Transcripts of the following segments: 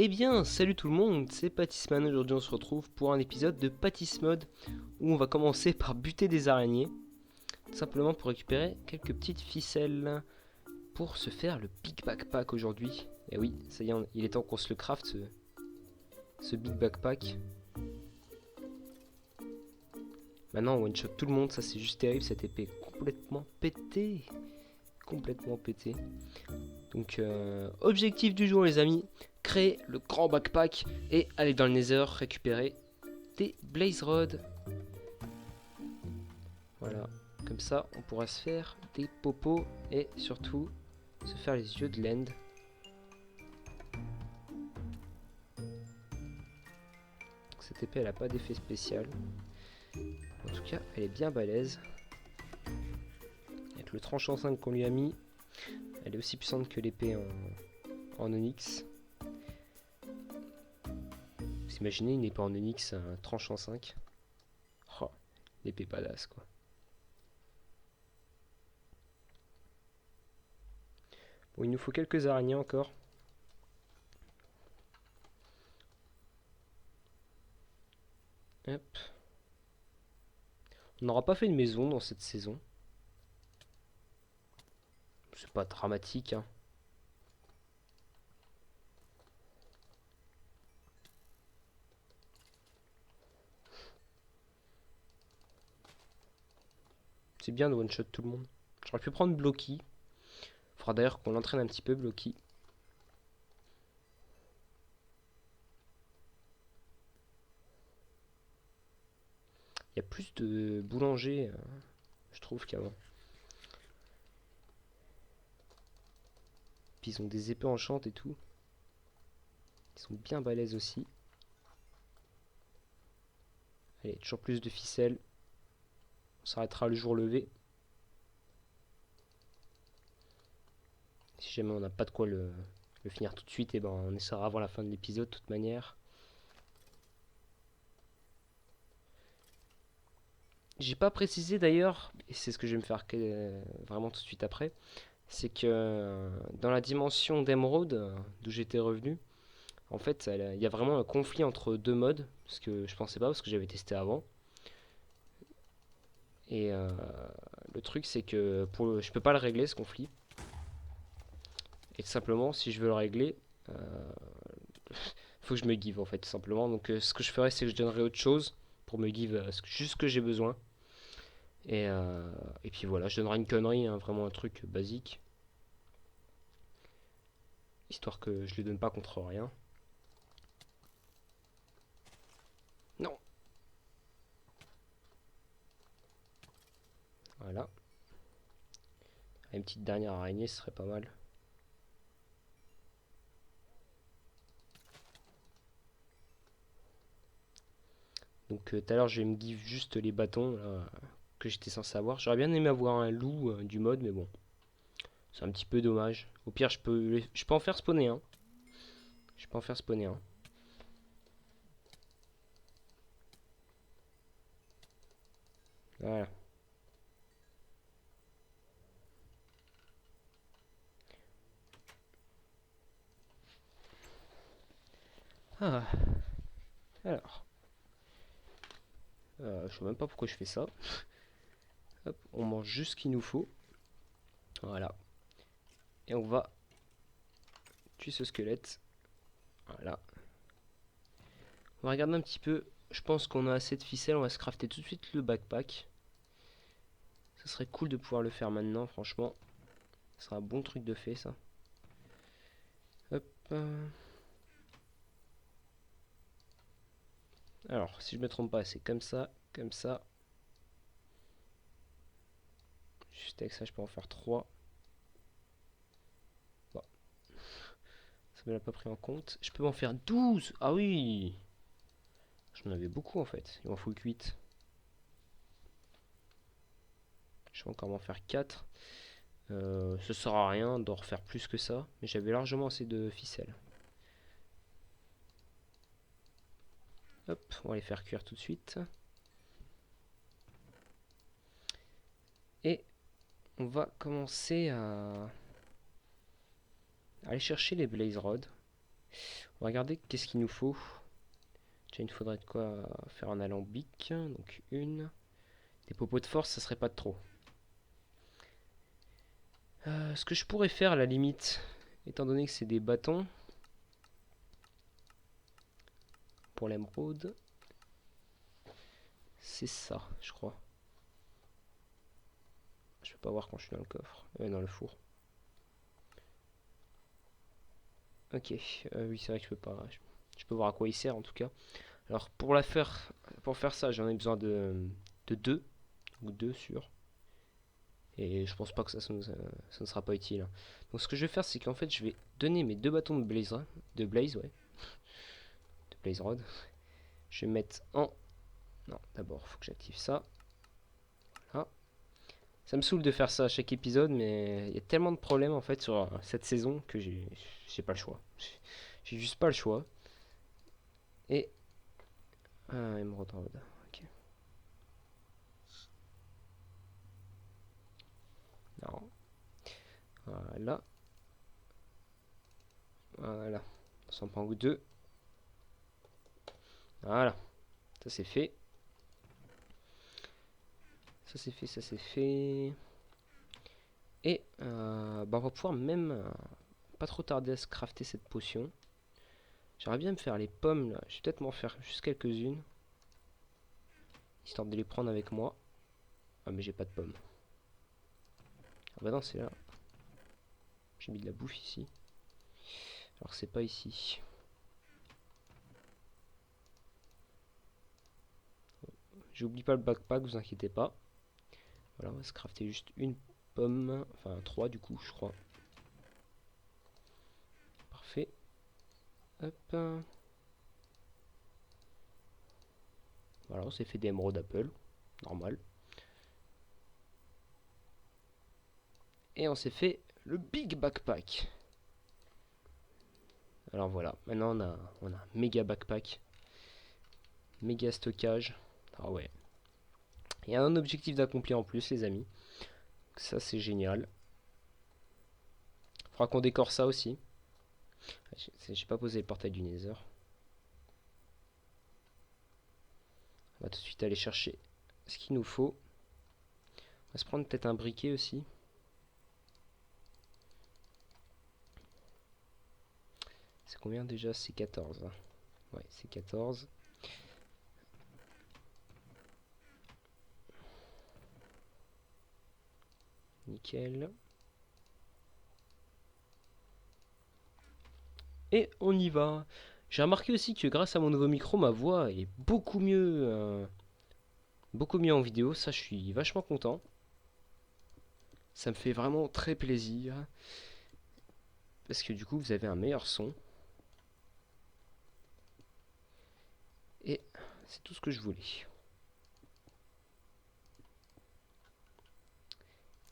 Eh bien, salut tout le monde, c'est Pattisman. Aujourd'hui, on se retrouve pour un épisode de Pattismode où on va commencer par buter des araignées, tout simplement pour récupérer quelques petites ficelles pour se faire le Big Backpack aujourd'hui. Et oui, ça y est, il est temps qu'on se le craft ce Big Backpack. Maintenant, on one-shot tout le monde, ça c'est juste terrible, cette épée est complètement pétée. Complètement pétée. Donc, objectif du jour, les amis, créer le grand backpack et aller dans le Nether récupérer des Blaze Rods. Voilà, comme ça, on pourra se faire des popos et surtout se faire les yeux de l'end. Cette épée, elle a pas d'effet spécial. En tout cas, elle est bien balèze. Avec le tranchant 5 qu'on lui a mis, elle est aussi puissante que l'épée en onyx. Vous imaginez une épée en onyx, un tranchant 5. Oh, l'épée badass quoi. Bon, il nous faut quelques araignées encore. Hop. On n'aura pas fait une maison dans cette saison. C'est pas dramatique, hein. C'est bien de one-shot tout le monde. J'aurais pu prendre Blocky. Faudra d'ailleurs qu'on l'entraîne un petit peu, Blocky. Il y a plus de boulangers, je trouve, qu'avant. Puis ils ont des épées enchantes et tout. Ils sont bien balèzes aussi. Allez, toujours plus de ficelles. On s'arrêtera le jour levé. Si jamais on n'a pas de quoi le finir tout de suite, et ben on essaiera avant la fin de l'épisode de toute manière. J'ai pas précisé d'ailleurs, et c'est ce que je vais me faire vraiment tout de suite après, c'est que dans la dimension d'émeraude d'où j'étais revenu, en fait il y a vraiment un conflit entre deux modes, parce que je pensais pas, parce que j'avais testé avant. Et le truc c'est que je peux pas le régler ce conflit. Et tout simplement si je veux le régler, faut que je me give en fait tout simplement. Donc ce que je ferais c'est que je donnerais autre chose pour me give juste ce que j'ai besoin. Et, euh, et puis voilà, je donnerai une connerie, hein, vraiment un truc basique. Histoire que je les donne pas contre rien. Non. Voilà. Une petite dernière araignée, ce serait pas mal. Donc tout à l'heure, je vais me give juste les bâtons là, que j'étais censé avoir. J'aurais bien aimé avoir un loup du mode, mais bon. C'est un petit peu dommage. Au pire, je peux en faire spawner un. Je peux en faire spawner un. Voilà. Ah, alors. Je sais même pas pourquoi je fais ça. Hop, on mange juste ce qu'il nous faut. Voilà. Et on va tuer ce squelette. Voilà. On va regarder un petit peu. Je pense qu'on a assez de ficelles. On va se crafter tout de suite le backpack. Ça serait cool de pouvoir le faire maintenant, franchement. Ce sera un bon truc de fait, ça. Hop. Alors, si je me trompe pas, c'est comme ça, comme ça. Juste avec ça, je peux en faire 3. Bon. Ça me l'a pas pris en compte. Je peux en faire 12. Ah oui. J'en avais beaucoup en fait. Il m'en faut que 8. Je vais encore m'en faire 4. Ce sert à rien d'en refaire plus que ça. Mais j'avais largement assez de ficelles. Hop, on va les faire cuire tout de suite. Et on va commencer à aller chercher les Blaze Rods. On va regarder qu'est-ce qu'il nous faut. Tiens, il nous faudrait de quoi faire un alambic. Donc une. Des popos de force, ça serait pas de trop. Ce que je pourrais faire à la limite, étant donné que c'est des bâtons pour l'émeraude, c'est ça, je crois. Je peux pas voir quand je suis dans le coffre, dans le four. Ok, oui c'est vrai que je peux pas. Je peux voir à quoi il sert en tout cas. Alors pour faire ça, j'en ai besoin de deux, ou deux sur. Et je pense pas que ça ne sera pas utile. Donc ce que je vais faire, c'est qu'en fait, je vais donner mes deux bâtons de blaze, ouais, de blaze rod. Je vais mettre en... Non, d'abord, faut que j'active ça. Voilà. Ça me saoule de faire ça à chaque épisode, mais il y a tellement de problèmes en fait sur cette saison que j'ai pas le choix. J'ai juste pas le choix. Et... Emerald Road, ok. Non. Voilà. Voilà. On s'en prend deux. Voilà. Ça c'est fait. Ça c'est fait, ça c'est fait. Et bah on va pouvoir même pas trop tarder à se crafter cette potion. J'aimerais bien me faire les pommes là. Je vais peut-être m'en faire juste quelques-unes. Histoire de les prendre avec moi. Ah mais j'ai pas de pommes. Ah bah non c'est là. J'ai mis de la bouffe ici. Alors c'est pas ici. J'oublie pas le backpack, vous inquiétez pas. Voilà, on va se crafter juste une pomme. Enfin 3 du coup je crois. Parfait. Hop. Voilà, on s'est fait des émeraudes Apple. Normal. Et on s'est fait le big backpack. Alors voilà, maintenant on a un méga backpack. Méga stockage. Ah ouais. Il y a un objectif d'accomplir en plus les amis. Ça c'est génial. Faudra qu'on décore ça aussi. J'ai pas posé le portail du Nether. On va tout de suite aller chercher ce qu'il nous faut. On va se prendre peut-être un briquet aussi. C'est combien déjà? C'est 14. Hein. Ouais, c'est 14. Nickel. Et on y va. J'ai remarqué aussi que grâce à mon nouveau micro, ma voix est beaucoup mieux en vidéo. Ça, je suis vachement content. Ça me fait vraiment très plaisir. Parce que du coup, vous avez un meilleur son. Et c'est tout ce que je voulais.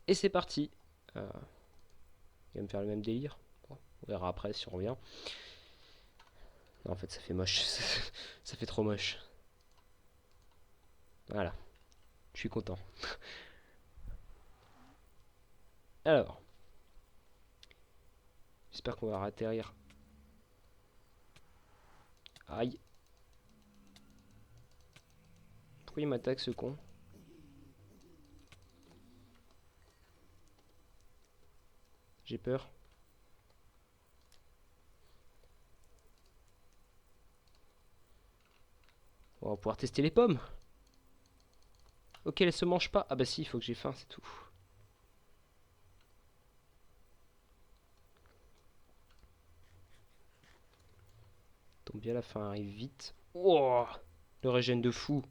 Et c'est parti. Il va me faire le même délire. Bon, on verra après si on revient. Non, en fait, ça fait moche. Ça fait trop moche. Voilà. Je suis content. Alors. J'espère qu'on va atterrir. Aïe. Pourquoi il m'attaque ce con? J'ai peur. On va pouvoir tester les pommes. Ok, elles se mangent pas. Ah bah si, il faut que j'ai faim, c'est tout. Tombe bien, la fin arrive vite. Oh, le régène de fou.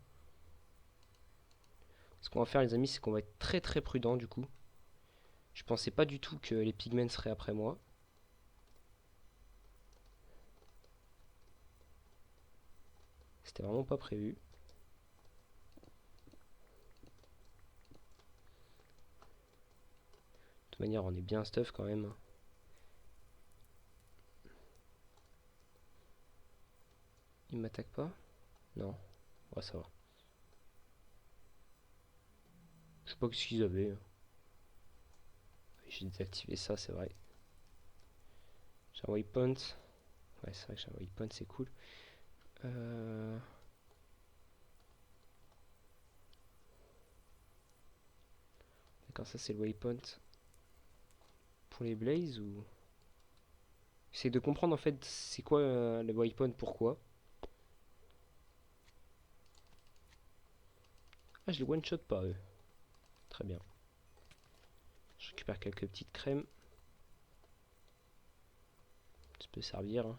Ce qu'on va faire les amis, c'est qu'on va être très très prudent du coup. Je pensais pas du tout que les pigments seraient après moi. C'était vraiment pas prévu. De toute manière, on est bien stuff quand même. Il m'attaque pas? Non. Ouais, ça va. Je sais pas ce qu'ils avaient. J'ai désactivé ça, c'est vrai. J'ai un waypoint. Ouais, c'est vrai que j'ai un waypoint, c'est cool. D'accord, ça c'est le waypoint pour les blazes ou... J'essaie de comprendre en fait c'est quoi le waypoint, pourquoi. Ah, je les one shot pas eux. Très bien. Je récupère quelques petites crèmes. Ça peut servir. Hein.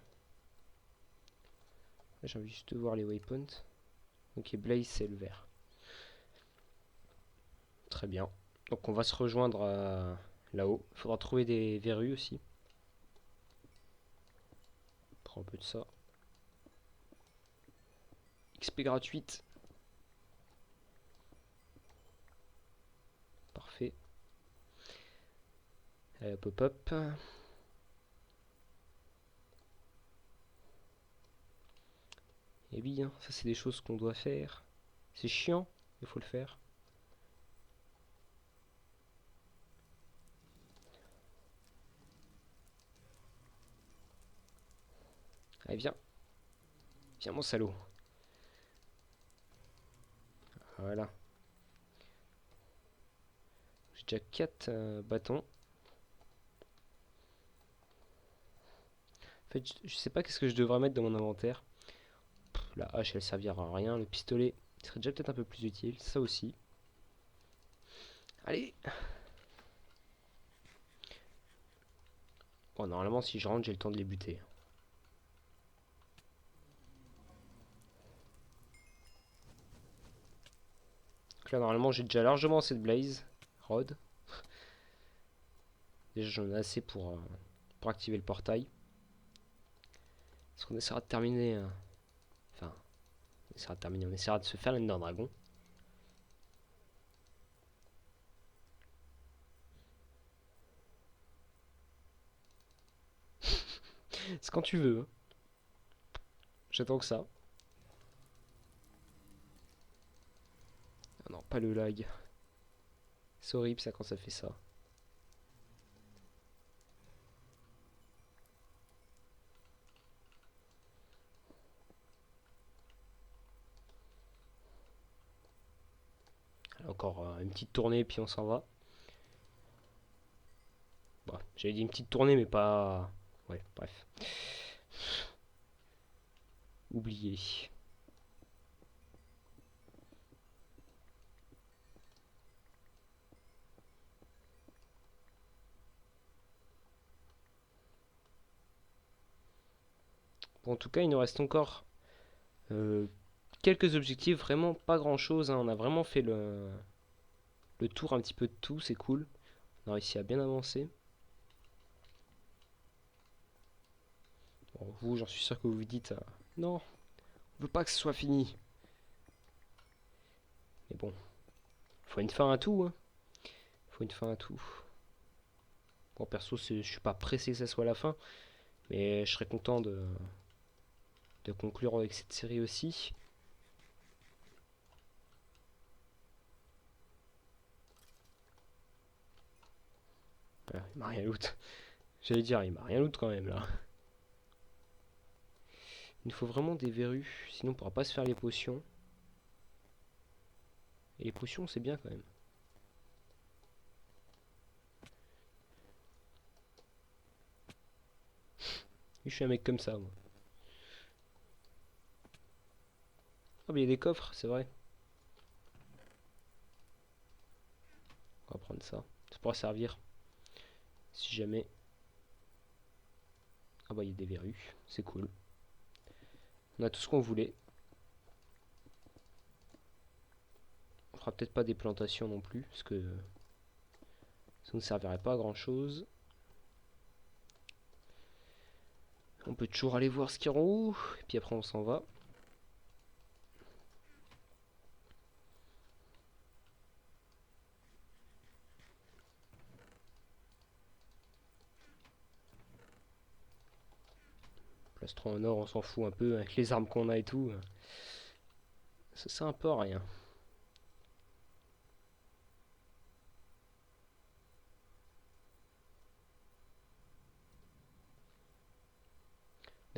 J'ai envie juste de voir les waypoints. Ok, blaze c'est le vert. Très bien. Donc on va se rejoindre là-haut. Il faudra trouver des verrues aussi. On prend un peu de ça. XP gratuite. Parfait. Allez, hop hop hop. Et bien, ça c'est des choses qu'on doit faire. C'est chiant, il faut le faire. Allez, viens. Viens, mon salaud. Voilà. J'ai déjà 4 bâtons. En fait, je sais pas qu'est-ce que je devrais mettre dans mon inventaire. La hache, elle servira à rien. Le pistolet serait déjà peut-être un peu plus utile. Ça aussi. Allez. Bon, normalement, si je rentre, j'ai le temps de les buter. Donc là, normalement, j'ai déjà largement assez de blaze. Rod. Déjà, j'en ai assez pour activer le portail. Est-ce qu'on essaiera de terminer enfin, on essaiera de terminer. On essaiera de se faire l'Ender Dragon. C'est quand tu veux. Hein. J'attends que ça. Ah non, pas le lag. C'est horrible ça quand ça fait ça. Encore une petite tournée puis on s'en va. Bon, j'avais dit une petite tournée mais pas... Ouais, bref. Oublié. Bon, en tout cas, il nous reste encore euh, quelques objectifs. Vraiment pas grand chose. Hein. On a vraiment fait le tour un petit peu de tout. C'est cool. On a réussi à bien avancer. Bon, vous, j'en suis sûr que vous vous dites non, on veut pas que ce soit fini. Mais bon, faut une fin à tout. Hein. Faut une fin à tout. Bon, perso, je suis pas pressé que ça soit la fin. Mais je serais content de conclure avec cette série aussi. Ah, il m'a rien loot. J'allais dire, il m'a rien loot quand même là. Il nous faut vraiment des verrues, sinon on pourra pas se faire les potions. Et les potions, c'est bien quand même. Je suis un mec comme ça, moi. Ah, mais il y a des coffres, c'est vrai. On va prendre ça. Ça pourra servir. Si jamais. Ah bah, il y a des verrues. C'est cool. On a tout ce qu'on voulait. On fera peut-être pas des plantations non plus, parce que ça ne servirait pas à grand chose. On peut toujours aller voir ce qu'il y a en haut, et puis après on s'en va. Plastron en or, on s'en fout un peu, avec les armes qu'on a et tout. Ça sert un peu à rien.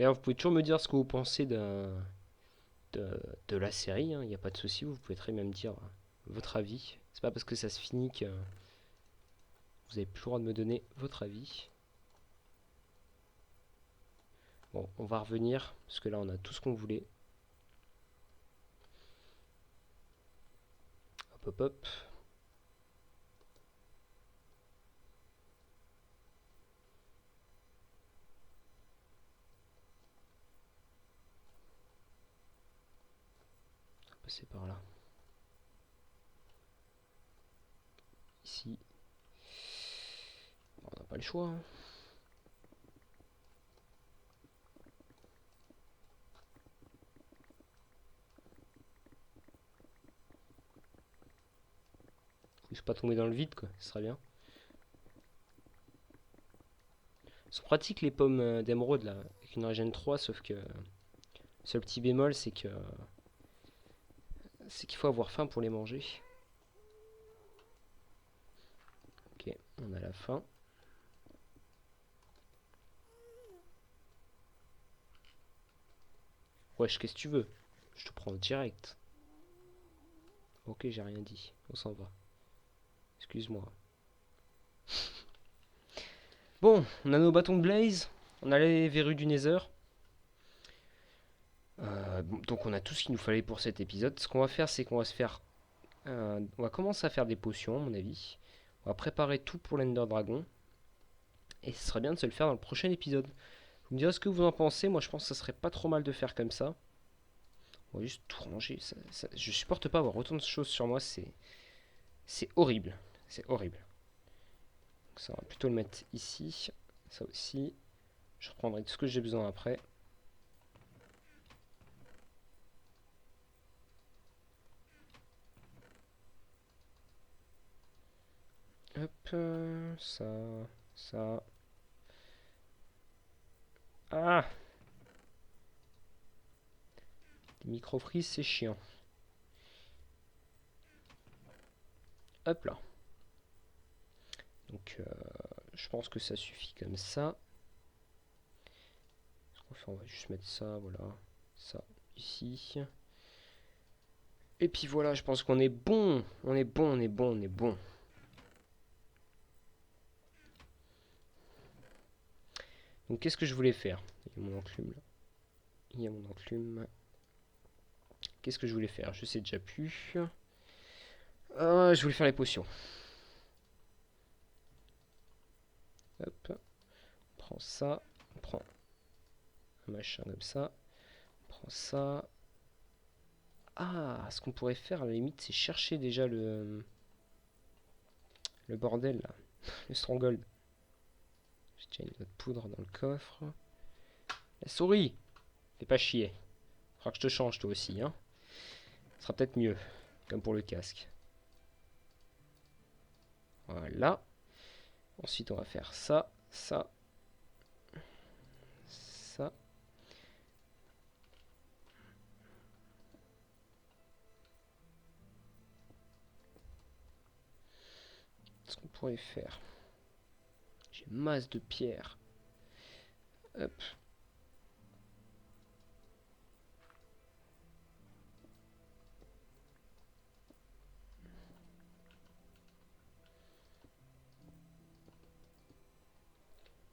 D'ailleurs, vous pouvez toujours me dire ce que vous pensez de la série, il n'y a pas de souci, vous pouvez très bien me dire votre avis. C'est pas parce que ça se finit que vous avez plus le droit de me donner votre avis. Bon, on va revenir, parce que là on a tout ce qu'on voulait. Hop hop hop. On va passer par là. Ici. Bon, on n'a pas le choix. Faut juste pas tomber dans le vide, quoi. Ce serait bien. C'est pratique les pommes d'émeraude là, avec une régène 3, sauf que seul petit bémol, c'est qu'il faut avoir faim pour les manger. Ok, on a la faim. Wesh, qu'est-ce que tu veux? Je te prends direct. Ok, j'ai rien dit. On s'en va. Excuse-moi. Bon, on a nos bâtons de Blaze. On a les verrues du Nether. Bon, donc on a tout ce qu'il nous fallait pour cet épisode. Ce qu'on va faire, c'est qu'on va se faire... on va commencer à faire des potions, à mon avis. On va préparer tout pour l'Ender Dragon. Et ce serait bien de se le faire dans le prochain épisode. Vous me direz ce que vous en pensez. Moi, je pense que ça serait pas trop mal de faire comme ça. On va juste tout ranger. Je supporte pas avoir autant de choses sur moi. C'est horrible. C'est horrible. Donc ça, on va plutôt le mettre ici. Ça aussi. Je reprendrai tout ce que j'ai besoin après. Hop, ça. Ah! Les micro-frises, c'est chiant. Hop là. Donc, je pense que ça suffit comme ça. Ce qu'on fait, on va juste mettre ça, voilà. Ça, ici. Et puis voilà, je pense qu'on est bon. On est bon, on est bon, on est bon. Donc, qu'est-ce que je voulais faire? Il y a mon enclume là. Il y a mon enclume. Qu'est-ce que je voulais faire? Je sais déjà plus. Je voulais faire les potions. Hop. On prend ça. On prend un machin comme ça. On prend ça. Ah, ce qu'on pourrait faire à la limite, c'est chercher déjà le bordel là. Le stronghold. J'ai déjà une autre poudre dans le coffre. La souris! Fais pas chier. Faudra que je te change toi aussi, hein. Ce sera peut-être mieux. Comme pour le casque. Voilà. Ensuite, on va faire ça, ça, ça. Ce qu'on pourrait faire. J'ai masse de pierres. Hop.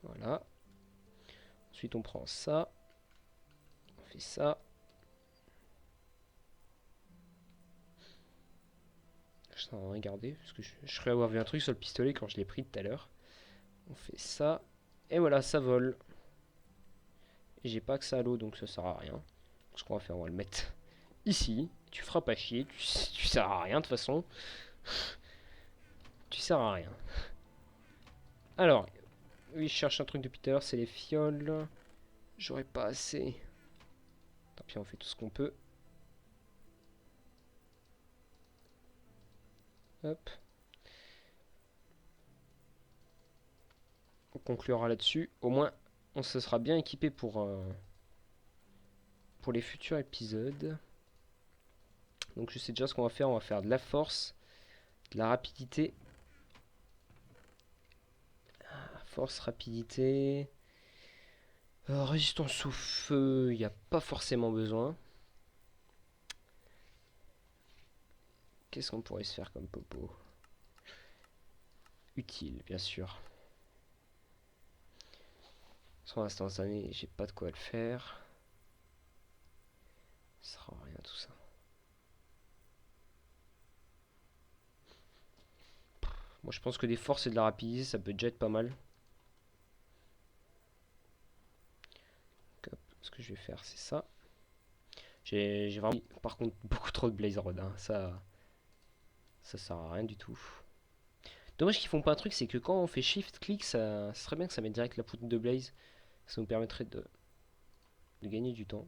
Voilà. Ensuite, on prend ça. On fait ça. Je suis en train de regarder, parce que je croyais avoir vu un truc sur le pistolet quand je l'ai pris tout à l'heure. On fait ça. Et voilà, ça vole. Et j'ai pas accès à l'eau, donc ça sert à rien. Ce qu'on va faire, on va le mettre ici. Tu feras pas chier, tu sers à rien de toute façon. Tu sers à rien. Alors, oui, je cherche un truc depuis tout à l'heure, c'est les fioles. J'aurais pas assez. Tant pis, on fait tout ce qu'on peut. Hop. On conclura là-dessus. Au moins, on se sera bien équipé pour les futurs épisodes. Donc je sais déjà ce qu'on va faire. On va faire de la force, de la rapidité. Force, rapidité. Résistance au feu, il n'y a pas forcément besoin. Qu'est-ce qu'on pourrait se faire comme popo? Utile, bien sûr. Sans instantané, j'ai pas de quoi le faire. Ça sera rien tout ça. Moi je pense que des forces et de la rapidité ça peut déjà être pas mal. Hop, ce que je vais faire c'est ça. J'ai vraiment par contre beaucoup trop de Blaze Rod, hein. Ça sert à rien du tout. Dommage qu'ils font pas un truc, c'est que quand on fait Shift clic, ça serait bien que ça mette direct la poudre de Blaze. Ça nous permettrait de gagner du temps.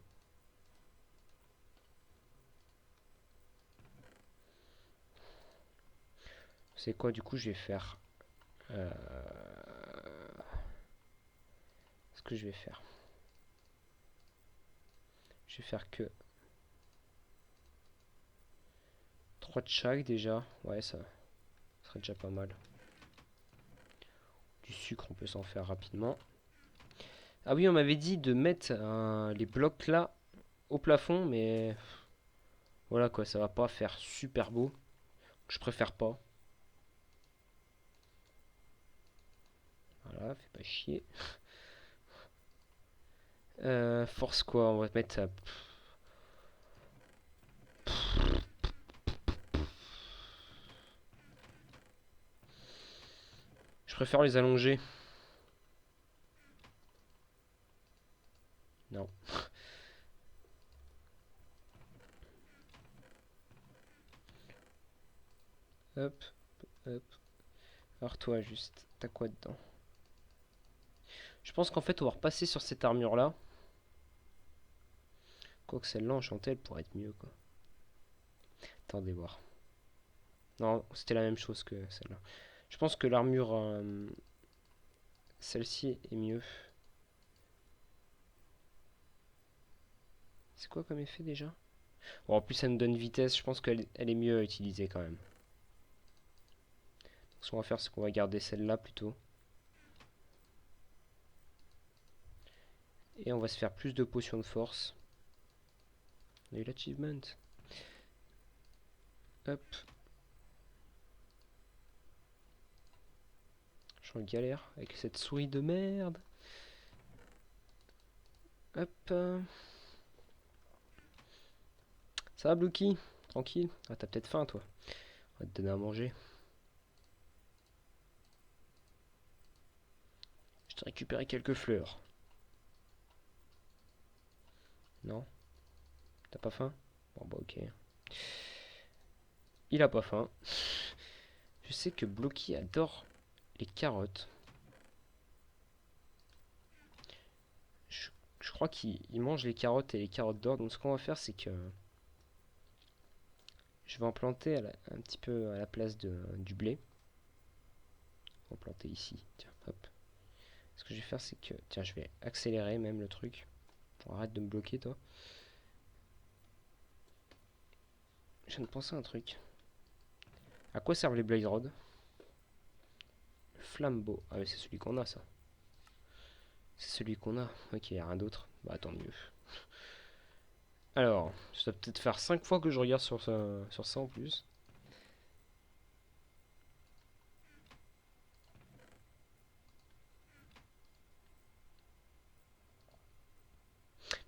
C'est quoi du coup je vais faire ce que je vais faire. Je vais faire que 3 de chaque déjà. Ouais, ça serait déjà pas mal. Du sucre, on peut s'en faire rapidement. Ah oui, on m'avait dit de mettre les blocs là au plafond, mais voilà quoi, ça va pas faire super beau. Je préfère pas. Voilà, fais pas chier. Force quoi, on va mettre ça. Je préfère les allonger. Non. Hop, hop. Alors toi juste, t'as quoi dedans? Je pense qu'en fait on va repasser sur cette armure là. Quoique celle-là enchantée elle pourrait être mieux quoi. Attendez voir. Non, c'était la même chose que celle-là. Je pense que l'armure celle-ci est mieux. C'est quoi comme effet déjà? Bon, en plus ça nous donne vitesse, je pense qu'elle est mieux à utiliser quand même. Ce qu'on va faire c'est qu'on va garder celle-là plutôt. Et on va se faire plus de potions de force. On a eu l'achievement. Hop. Je suis en galère avec cette souris de merde. Hop. Ça va Blocky? Tranquille. Ah t'as peut-être faim toi. On va te donner à manger. Je t'ai récupéré quelques fleurs. Non? T'as pas faim? Bon bah ok. Il a pas faim. Je sais que Blocky adore les carottes. Je crois qu'il mange les carottes et les carottes d'or. Donc ce qu'on va faire c'est que je vais en planter un petit peu à la place du blé. On va planter ici. Tiens, hop. Ce que je vais faire c'est que... Tiens, je vais accélérer même le truc. Arrête de me bloquer toi. Je viens de penser à un truc. À quoi servent les Blaze Rods? Flambeau. Ah oui, c'est celui qu'on a ça. C'est celui qu'on a. Ok, y a rien d'autre. Bah tant mieux. Alors, ça doit peut-être faire 5 fois que je regarde sur ça en plus.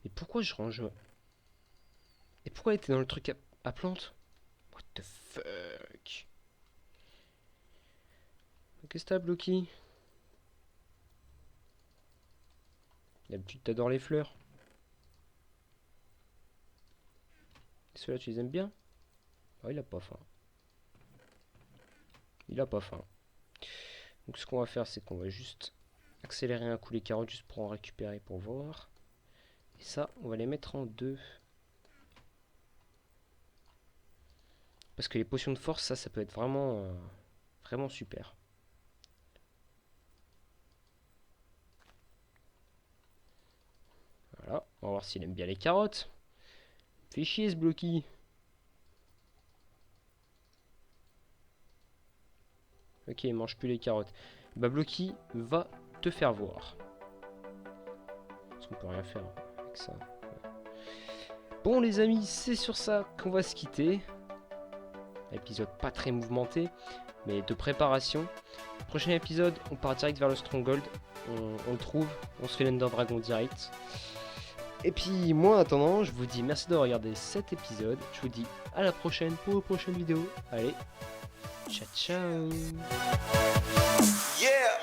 Mais pourquoi je range... Et pourquoi elle était dans le truc à plante? What the fuck? Qu'est-ce que t'as, Blocky? D'habitude, t'adores les fleurs. Ceux-là, tu les aimes bien? Ah, il a pas faim. Il a pas faim. Donc, ce qu'on va faire, c'est qu'on va juste accélérer un coup les carottes juste pour en récupérer pour voir. Et ça, on va les mettre en deux. Parce que les potions de force, ça peut être vraiment super. Voilà, on va voir s'il aime bien les carottes. Fais chier ce Blocky. Ok, il mange plus les carottes. Bah Blocky va te faire voir. Parce On peut rien faire avec ça. Bon les amis, c'est sur ça qu'on va se quitter. Épisode pas très mouvementé, mais de préparation. Prochain épisode, on part direct vers le Stronghold. On le trouve, on se fait l'Ender Dragon direct. Et puis moi en attendant, je vous dis merci de regarder cet épisode. Je vous dis à la prochaine pour une prochaine vidéo. Allez, ciao ciao. Yeah.